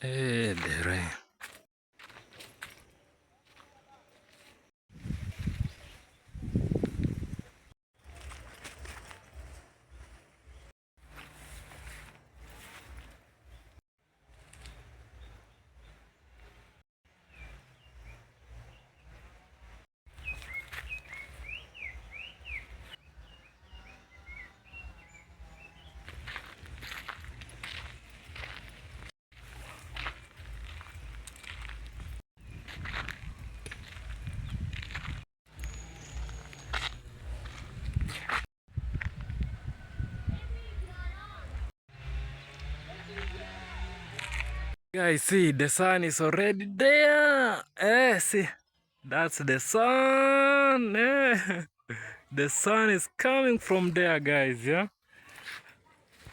Dere. Guys, see, the sun is already there. See, that's the sun. The sun is coming from there, guys. Yeah,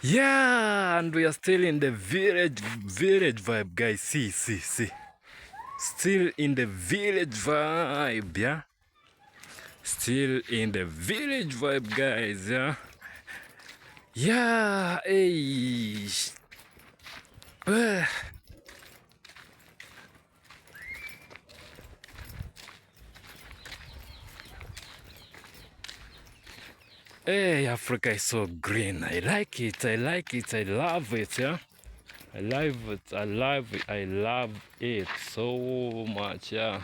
yeah, and we are still in the village vibe, guys. See, still in the village vibe. Yeah, still in the village vibe, guys. Yeah, yeah. Hey. Hey, Africa is so green. I like it. I like it. I love it. Yeah, I love it. I love it. I love it so much. Yeah.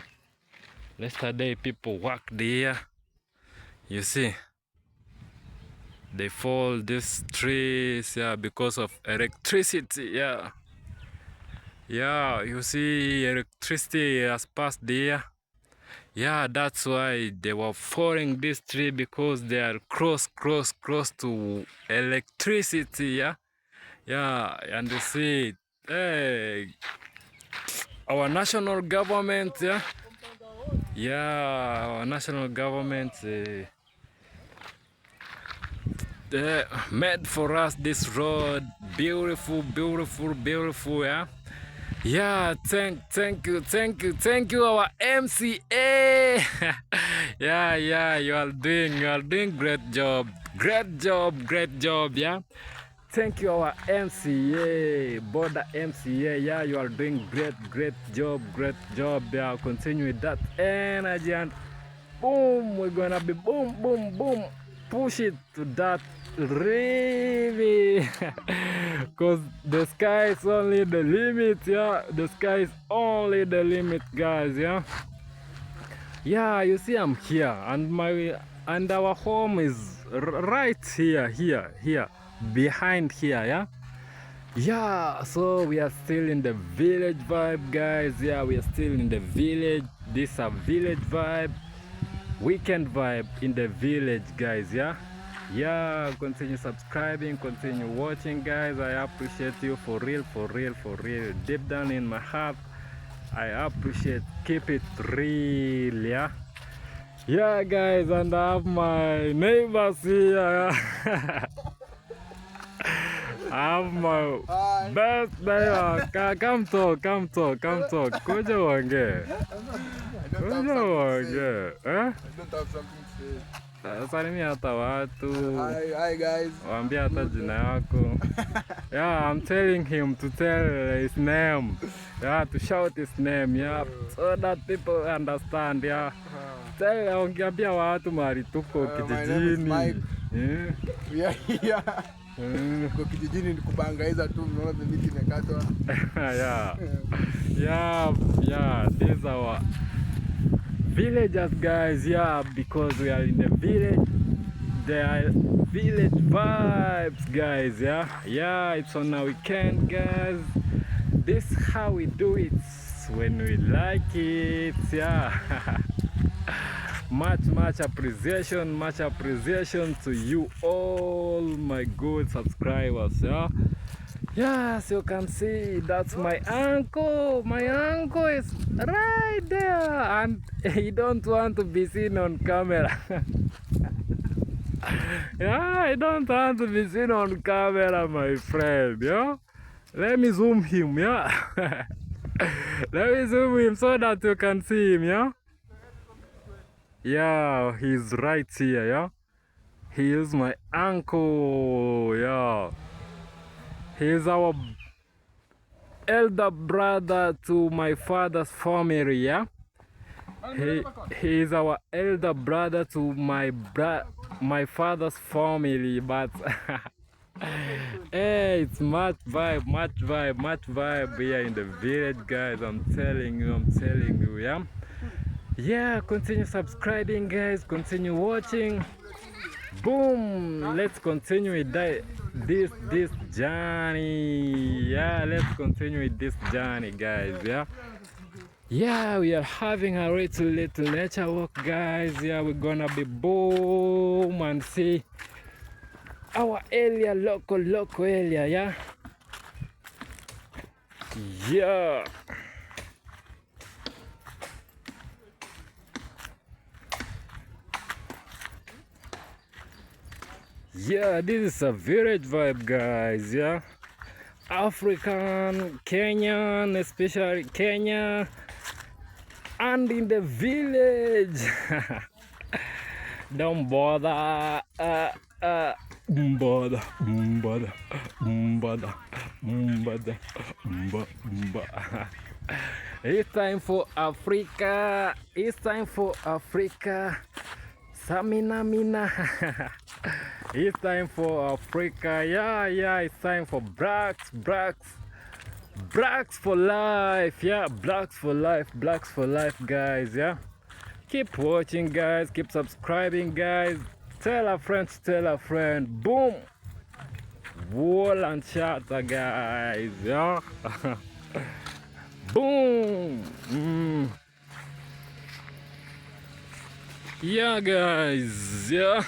Yesterday, people worked there. You see, they fall these trees. Yeah, because of electricity. Yeah. Yeah. You see, electricity has passed there. Yeah, that's why they were falling this tree because they are close to electricity. Yeah. Yeah, and you see, hey, our national government, our national government made for us this road, beautiful, yeah. Yeah, thank you, our MCA. Yeah, you are doing great job, yeah. Thank you, our MCA, border MCA. Yeah, you are doing great job, Yeah, continue with that energy and boom, we're gonna be boom, push it to that really, cause the sky is only the limit. Yeah, the sky is only the limit, guys. Yeah. Yeah, you see, I'm here, and our home is right here, behind here. Yeah. Yeah, so we are still in the village vibe, guys. Yeah, we are still in the village. This is a village vibe, weekend vibe in the village, guys. Yeah, continue subscribing, continue watching, guys. I appreciate you for real, deep down in my heart. I appreciate. Keep it real. Yeah, guys, and I have my neighbors here. I have my best neighbor. Come talk. Kuja uongee. Eh? Don't have something to say. Salimia hata watu. Hi guys. Waambie hata jina yako. Yeah, I'm telling him to tell his name. Yeah, to shout his name. Yeah, so that people understand. Yeah. Tell ongeambia watu mahali tuko kijijini. Yeah. Kwa kijijini ni kubangaiza tu, unaona miti imekatwa. Yeah, these are our villagers, guys. Yeah, because we are in the village. There are village vibes, guys. Yeah, it's on a weekend, guys. This is how we do it when we like it. Yeah. much appreciation to you all, my good subscribers. Yes, you can see that's my uncle. My uncle is right there, and he don't want to be seen on camera. Yeah, I don't want to be seen on camera, my friend. Yeah, let me zoom him. Yeah. Let me zoom him so that you can see him. Yeah, he's right here. Yeah, he is my uncle. Yeah, he is our elder brother to my father's family, yeah. He, he is our elder brother to my father's family, but hey, it's much vibe here in the village, guys. I'm telling you, yeah. Yeah, continue subscribing, guys. Continue watching. Boom! Let's continue with this journey. Yeah, let's continue with this journey, guys. Yeah. Yeah, we are having a little nature walk, guys. Yeah, we're gonna be boom and see our area, local area. Yeah. Yeah. Yeah, this is a village vibe, guys. Yeah, African, Kenyan, especially Kenya, and in the village. Don't bother. Bother. It's time for Africa. It's time for Africa. Samina mina. It's time for Africa. Yeah, it's time for blacks for life. Yeah, blacks for life, guys. Yeah, keep watching, guys. Keep subscribing, guys. Tell a friend to tell a friend. Boom. Wall and shatter, guys. Yeah. Boom. Yeah, guys. Yeah.